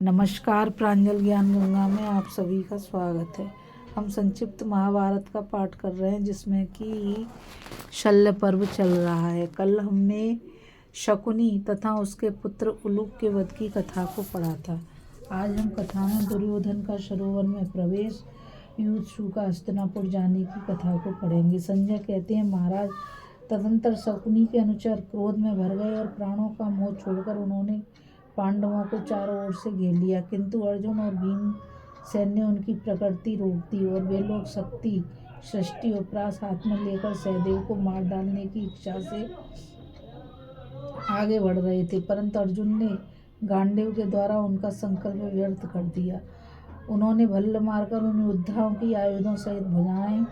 नमस्कार। प्रांजल ज्ञान गंगा में आप सभी का स्वागत है। हम संक्षिप्त महाभारत का पाठ कर रहे हैं जिसमें कि शल्य पर्व चल रहा है। कल हमने शकुनी तथा उसके पुत्र उलूक के वध की कथा को पढ़ा था। आज हम कथा में दुर्योधन का सरोवर में प्रवेश, युधिष्ठिर का हस्तिनापुर जाने की कथा को पढ़ेंगे। संजय कहते हैं, महाराज, तदंतर शकुनी के अनुचर क्रोध में भर गए और प्राणों का मोह छोड़कर उन्होंने पांडवों को चारों ओर से घेर लिया, किंतु अर्जुन और भीम सैन्य उनकी प्रकृति रोक दी और वे लोग शक्ति, सृष्टि और प्रास हाथ में लेकर सहदेव को मार डालने की इच्छा से आगे बढ़ रहे थे, परंतु अर्जुन ने गांडीव के द्वारा उनका संकल्प व्यर्थ कर दिया। उन्होंने भल्ल मारकर उन योद्धाओं की आयुधों सहित भुजाएं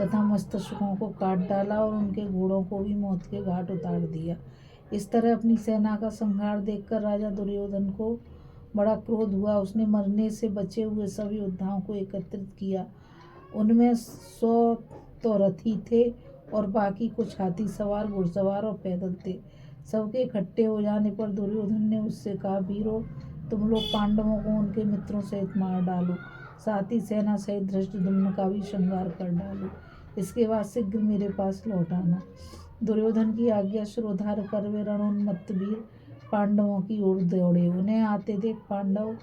तथा मस्तकों को काट डाला और उनके घोड़ों को भी मौत के घाट उतार दिया। इस तरह अपनी सेना का संहार देखकर राजा दुर्योधन को बड़ा क्रोध हुआ। उसने मरने से बचे हुए सभी योद्धाओं को एकत्रित किया। उनमें 100 तो रथी थे और बाकी कुछ हाथी सवार, घुड़सवार और पैदल थे। सबके इकट्ठे हो जाने पर दुर्योधन ने उससे कहा, वीरों, तुम लोग पांडवों को उनके मित्रों सहित मार डालो, साथ ही सेना सहित धृष्टद्युम्न का भी संहार कर डालो। इसके बाद शीघ्र मेरे पास लौट आना। दुर्योधन की आज्ञा शिरोधार्य कर वे रणोन्मत्त वीर पांडवों की ओर दौड़े। उन्हें आते देख पांडव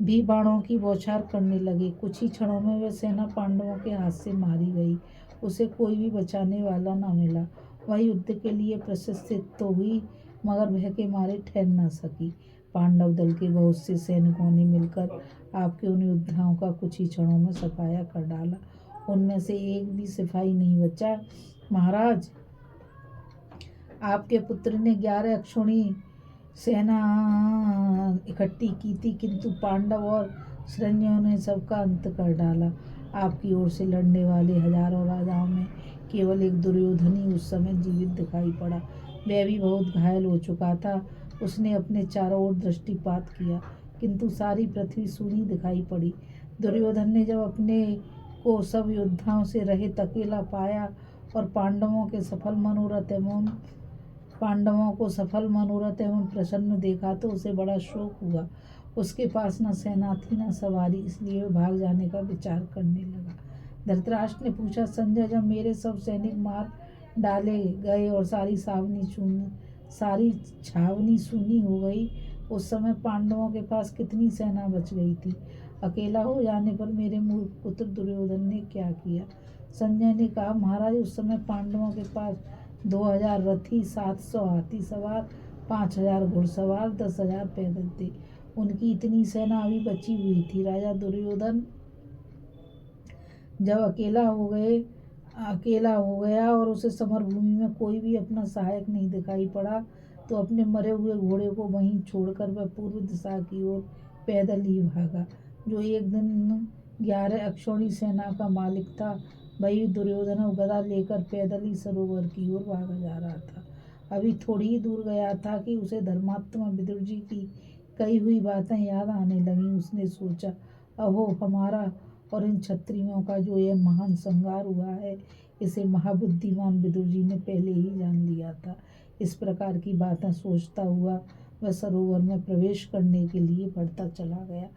भी बाणों की बौछार करने लगे। कुछ ही क्षणों में वह सेना पांडवों के हाथ से मारी गई। उसे कोई भी बचाने वाला न मिला। वह युद्ध के लिए प्रशिक्षित तो हुई, मगर भय के मारे ठहर न सकी। पांडव दल के बहुत से सैनिकों ने मिलकर आपके उन योद्धाओं का कुछ ही क्षणों में सफाया कर डाला। उनमें से एक भी सिपाही नहीं बचा। महाराज, आपके पुत्र ने 11 अक्षौणी सेना इकट्ठी की थी, किंतु पांडव और सैन्यों ने सबका अंत कर डाला। आपकी ओर से लड़ने वाले हजारों राजाओं में केवल एक दुर्योधन ही उस समय जीवित दिखाई पड़ा। वह भी बहुत घायल हो चुका था। उसने अपने चारों ओर दृष्टिपात किया, किंतु सारी पृथ्वी सूनी दिखाई पड़ी। दुर्योधन ने जब अपने को सब योद्धाओं से रहित अकेला पाया और पांडवों को सफल मनोरथ एवं प्रसन्न देखा तो उसे बड़ा शोक हुआ। उसके पास न सेना थी न सवारी, इसलिए वह भाग जाने का विचार करने लगा। धृतराष्ट्र ने पूछा, संजय, जब मेरे सब सैनिक मार डाले गए और सारी छावनी सूनी हो गई, उस समय पांडवों के पास कितनी सेना बच गई थी? अकेला हो जाने पर मेरे मूर्ख पुत्र दुर्योधन ने क्या किया? संजय ने कहा, महाराज, उस समय पांडवों के पास 2000 रथी, 700 हाथी सवार, 5000 घुड़सवार, 10,000 पैदल थे। उनकी इतनी सेना अभी बची हुई थी। राजा दुर्योधन जब अकेला हो गया और उसे समरभूमि में कोई भी अपना सहायक नहीं दिखाई पड़ा, तो अपने मरे हुए घोड़े को वहीं छोड़कर वह पूर्व दिशा की ओर पैदल ही भागा। जो एक दिन 11 अक्षौणी सेना का मालिक था, वही दुर्योधन गदा लेकर पैदल ही सरोवर की ओर भागा जा रहा था। अभी थोड़ी ही दूर गया था कि उसे धर्मात्मा विदुर जी की कही हुई बातें याद आने लगी। उसने सोचा, अहो, हमारा और इन क्षत्रियों का जो यह महान संहार हुआ है, इसे महाबुद्धिमान विदुर जी ने पहले ही जान लिया था। इस प्रकार की बातें सोचता हुआ वह सरोवर में प्रवेश करने के लिए बढ़ता चला गया।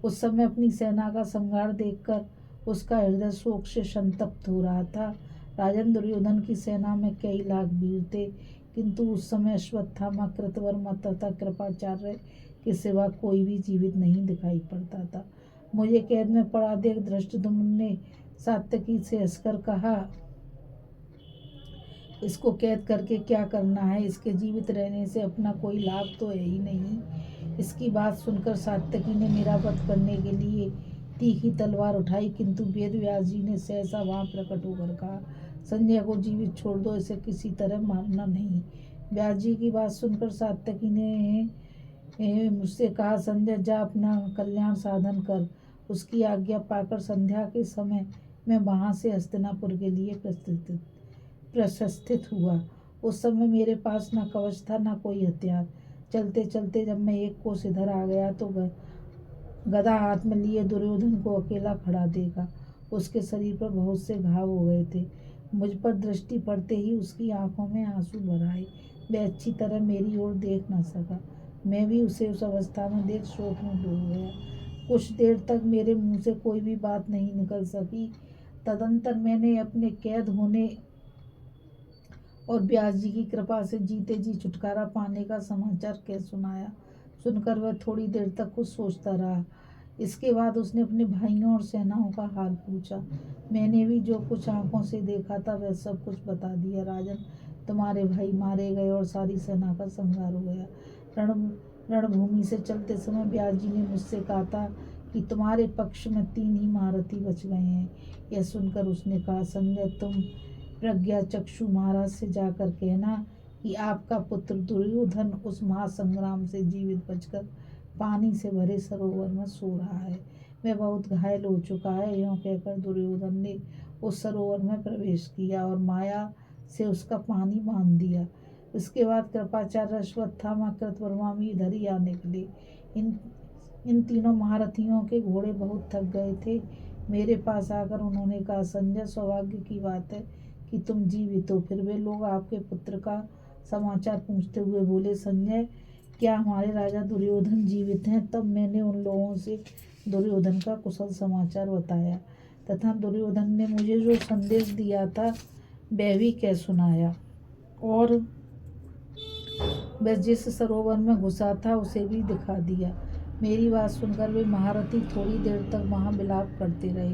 उस समय अपनी सेना का संहार देखकर उसका हृदय शोक से संतप्त हो रहा था। राजन दुर्योधन की सेना में कई लाख वीर थे, किंतु उस समय अश्वत्थामा, कृतवर्मा तथा कृपाचार्य के सिवा कोई भी जीवित नहीं दिखाई पड़ता था। मुझे कैद में पड़ा देख धृष्टद्युम्न ने सात्यकी से हंसकर कहा, इसको कैद करके क्या करना है? इसके जीवित रहने से अपना कोई लाभ तो है ही नहीं। इसकी बात सुनकर सात्यकी ने मेरा वध करने के लिए तीखी तलवार उठाई, किंतु वेद व्यास जी ने सहसा वहां प्रकट होकर कहा, संजय को जीवित छोड़ दो, इसे किसी तरह मारना नहीं। व्यास जी की बात सुनकर सात्यकी ने मुझसे कहा, संजय, जा अपना कल्याण साधन कर। उसकी आज्ञा पाकर संध्या के समय मैं वहां से हस्तिनापुर के लिए प्रस्थित हुआ। उस समय मेरे पास न कवच था न कोई हथियार। चलते चलते जब मैं एक कोस इधर आ गया तो गदा हाथ में लिए दुर्योधन को अकेला खड़ा देखा। उसके शरीर पर बहुत से घाव हो गए थे। मुझ पर दृष्टि पड़ते ही उसकी आंखों में आंसू भर आए। वह अच्छी तरह मेरी ओर देख न सका। मैं भी उसे उस अवस्था में देख शोक में डूब गया। कुछ देर तक मेरे मुंह से कोई भी बात नहीं निकल सकी। तदंतर मैंने अपने कैद होने और ब्यास जी की कृपा से जीते जी छुटकारा पाने का समाचार कह सुनाया। सुनकर वह थोड़ी देर तक कुछ सोचता रहा। इसके बाद उसने अपने भाइयों और सेनाओं का हाल पूछा। मैंने भी जो कुछ आंखों से देखा था वह सब कुछ बता दिया। राजन, तुम्हारे भाई मारे गए और सारी सेना का संहार हो गया। रण रणभूमि से चलते समय ब्यास जी ने मुझसे कहा था कि तुम्हारे पक्ष में 3 ही महारथी बच गए हैं। यह सुनकर उसने कहा, संजय, तुम प्रज्ञा चक्षु महाराज से जाकर कहना कि आपका पुत्र दुर्योधन उस महासंग्राम से जीवित बचकर पानी से भरे सरोवर में सो रहा है। वह बहुत घायल हो चुका है। यूँ कहकर दुर्योधन ने उस सरोवर में प्रवेश किया और माया से उसका पानी बांध दिया। उसके बाद कृपाचार्य अश्वत्थामा कृतवर्मा भी इधर ही आने निकले। इन तीनों महारथियों के घोड़े बहुत थक गए थे। मेरे पास आकर उन्होंने कहा, संजय, सौभाग्य की बात है कि तुम जीवित हो। फिर वे लोग आपके पुत्र का समाचार पूछते हुए बोले, संजय, क्या हमारे राजा दुर्योधन जीवित हैं? तब मैंने उन लोगों से दुर्योधन का कुशल समाचार बताया तथा दुर्योधन ने मुझे जो संदेश दिया था वह भी कह सुनाया और वह जिस सरोवर में घुसा था उसे भी दिखा दिया। मेरी बात सुनकर वे महारथी थोड़ी देर तक वहाँ विलाप करते रहे,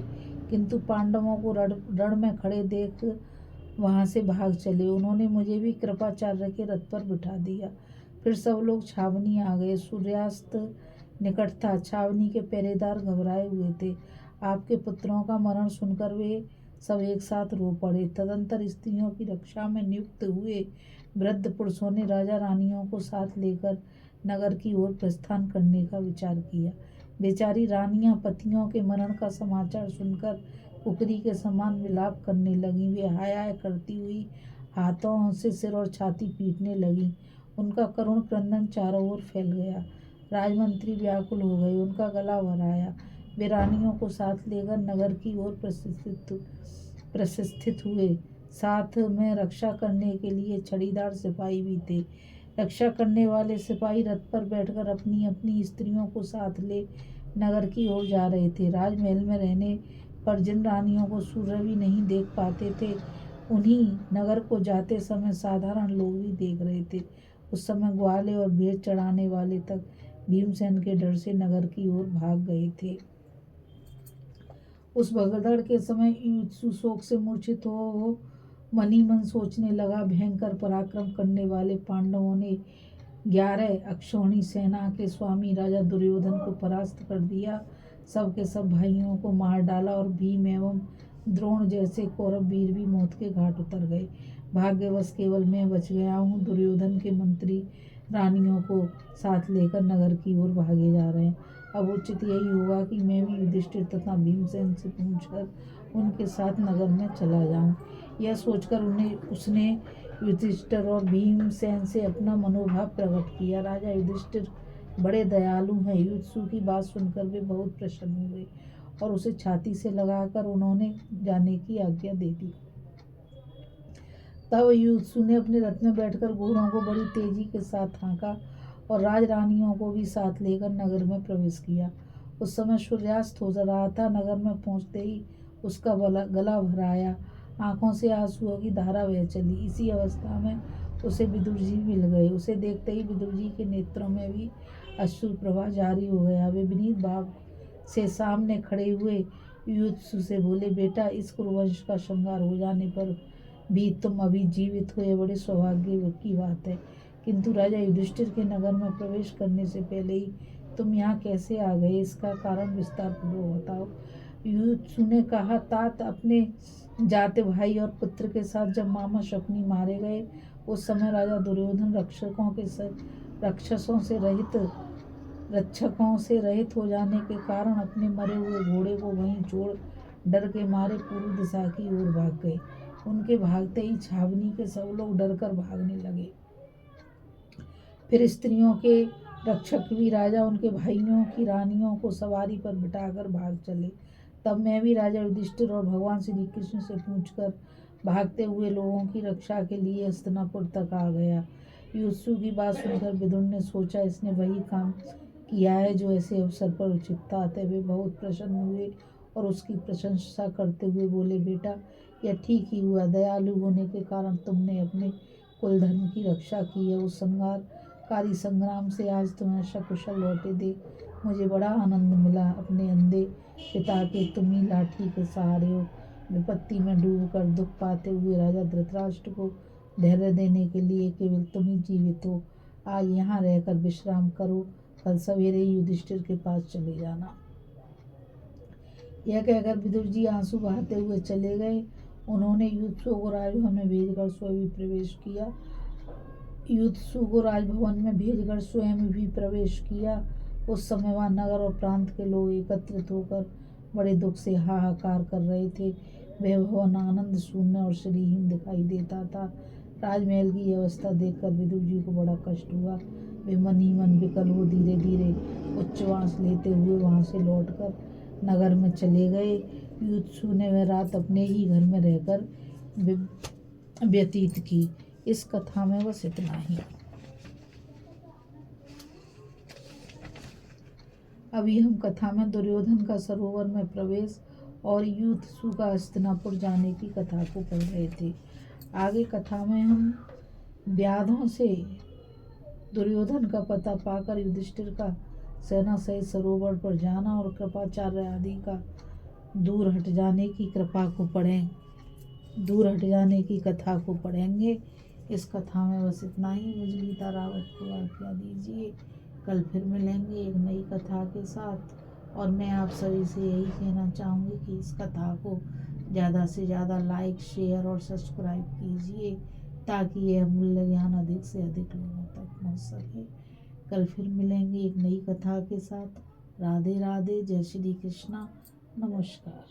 किंतु पांडवों को रण में खड़े देख वहाँ से भाग चले। उन्होंने मुझे भी कृपाचार्य के रथ पर बिठा दिया। फिर सब लोग छावनी आ गए। सूर्यास्त निकट था। छावनी के पहरेदार घबराए हुए थे। आपके पुत्रों का मरण सुनकर वे सब एक साथ रो पड़े। तदंतर स्त्रियों की रक्षा में नियुक्त हुए वृद्ध पुरुषों ने राजा रानियों को साथ लेकर नगर की ओर प्रस्थान करने का विचार किया। बेचारी रानियां पतियों के मरण का समाचार सुनकर कुकरी के समान विलाप करने लगी। वे हाय हाय करती हुई हाथों से सिर और छाती पीटने लगी। उनका करुण क्रंदन चारों ओर फैल गया। राजमंत्री व्याकुल हो गए। उनका गला भर आया। वे रानियों को साथ लेकर नगर की ओर प्रस्थित हुए। साथ में रक्षा करने के लिए छड़ीदार सिपाही भी थे। रक्षा करने वाले सिपाही रथ पर बैठकर अपनी अपनी स्त्रियों को साथ ले नगर की ओर जा रहे थे। राजमहल में रहने पर जिन रानियों को सूर्य भी नहीं देख पाते थे, उन्हीं नगर को जाते समय साधारण लोग भी देख रहे थे। उस समय ग्वाले और भेड़ चढ़ाने वाले तक भीमसेन के डर से नगर की ओर भाग गए थे। उस भगदड़ के समय युधिष्ठिर शोक से मूर्छित हो मनी मन सोचने लगा, भयंकर पराक्रम करने वाले पांडवों ने 11 अक्षौहिणी सेना के स्वामी राजा दुर्योधन को परास्त कर दिया। सब के सब भाइयों को मार डाला और भीम एवं द्रोण जैसे कौरव वीर भी मौत के घाट उतर गए। भाग्यवश केवल मैं बच गया हूँ। दुर्योधन के मंत्री रानियों को साथ लेकर नगर की ओर भागे जा रहे हैं। अब उचित यही होगा कि मैं भी युधिष्ठिर तथा भीमसेन से पूछकर उनके साथ नगर में चला जाऊं। यह सोचकर उसने युधिष्ठिर और भीमसेन से अपना मनोभाव प्रकट किया। राजा युधिष्ठिर बड़े दयालु हैं। युधिष्ठिर की बात सुनकर वे बहुत प्रसन्न हुए और उसे छाती से लगाकर उन्होंने जाने की आज्ञा दे दी। तब युधिष्ठिर ने अपने रथ में बैठकर घोड़ों को बड़ी तेजी के साथ हाँका और राजरानियों को भी साथ लेकर नगर में प्रवेश किया। उस समय सूर्यास्त हो रहा था। नगर में पहुंचते ही उसका गला भर आया। आंखों से आंसुओं की धारा बह चली। इसी अवस्था में उसे विदुर जी मिल गए। उसे देखते ही विदुर जी के नेत्रों में भी अश्रु प्रवाह जारी हो गया। वे विनीत भाव से सामने खड़े हुए युधिष्ठिर से बोले, बेटा, इस कुरुवंश का संहार हो जाने पर भी तुम अभी जीवित हो, यह बड़े सौभाग्य की बात है। किंतु राजा युधिष्ठिर के नगर में प्रवेश करने से पहले ही तुम यहाँ कैसे आ गए? इसका कारण विस्तार पूर्वक बताओ। युधिष्ठिर ने कहा, तात, अपने जाते भाई और पुत्र के साथ जब मामा शकुनी मारे गए, उस समय राजा दुर्योधन रक्षकों से रहित हो जाने के कारण अपने मरे हुए घोड़े को वहीं छोड़ डर के मारे पूर्व दिशा की ओर भाग गए। उनके भागते ही छावनी के सब लोग डरकर भागने लगे। फिर स्त्रियों के रक्षक भी राजा उनके भाइयों की रानियों को सवारी पर बिठाकर भाग चले। तब मैं भी राजा युधिष्ठिर और भगवान श्री कृष्ण से पूछकर भागते हुए लोगों की रक्षा के लिए हस्तिनापुर तक आ गया। युत्सु की बात सुनकर विदुर ने सोचा इसने वही काम किया है जो ऐसे अवसर पर उचित था। अतः वे बहुत प्रसन्न हुए और उसकी प्रशंसा करते हुए बोले, बेटा यह ठीक ही हुआ। दयालु होने के कारण तुमने अपने कुल धर्म की रक्षा की है। उस संहारकारी संग्राम से आज तुम्हें सकुशल लौटे देख मुझे बड़ा आनंद मिला। अपने अंधे पिता के तुम ही लाठी के सहारे हो। विपत्ति में डूबकर दुख पाते हुए राजा धृतराष्ट्र को धैर्य देने के लिए केवल तुम ही जीवित हो। आज यहाँ रहकर विश्राम करो, कल सवेरे युधिष्ठिर के पास चले जाना। यह कहकर विदुर जी आंसू बहाते हुए चले गए। उन्होंने युत्सु को राजभवन में भेजकर स्वयं भी प्रवेश किया। उस समय वहाँ नगर और प्रांत के लोग एकत्रित होकर बड़े दुख से हाहाकार कर रहे थे। वह भवन आनंद शून्य और श्रीहीन दिखाई देता था। राजमहल की अवस्था देखकर विदुर जी को बड़ा कष्ट हुआ। वे मन ही मन विकल हो धीरे धीरे उच्छ्वास लेते हुए वहाँ से लौटकर नगर में चले गए। युत्सु ने वह रात अपने ही घर में रहकर व्यतीत की। इस कथा में बस इतना ही। अभी हम कथा में दुर्योधन का सरोवर में प्रवेश और युत्सु का हस्तिनापुर जाने की कथा को पढ़ रहे थे। आगे कथा में हम व्याधों से दुर्योधन का पता पाकर युधिष्ठिर का सेना सहित सरोवर पर जाना और कृपाचार्य आदि का दूर हट जाने की कथा को पढ़ेंगे। इस कथा में बस इतना ही। मुझ गीता रावत को आज्ञा दीजिए। कल फिर मिलेंगे एक नई कथा के साथ। और मैं आप सभी से यही कहना चाहूँगी कि इस कथा को ज़्यादा से ज़्यादा लाइक, शेयर और सब्सक्राइब कीजिए ताकि यह अमूल्य ज्ञान अधिक से अधिक लोगों तक पहुँच सके। कल फिर मिलेंगे एक नई कथा के साथ। राधे राधे, जय श्री कृष्णा, नमस्कार।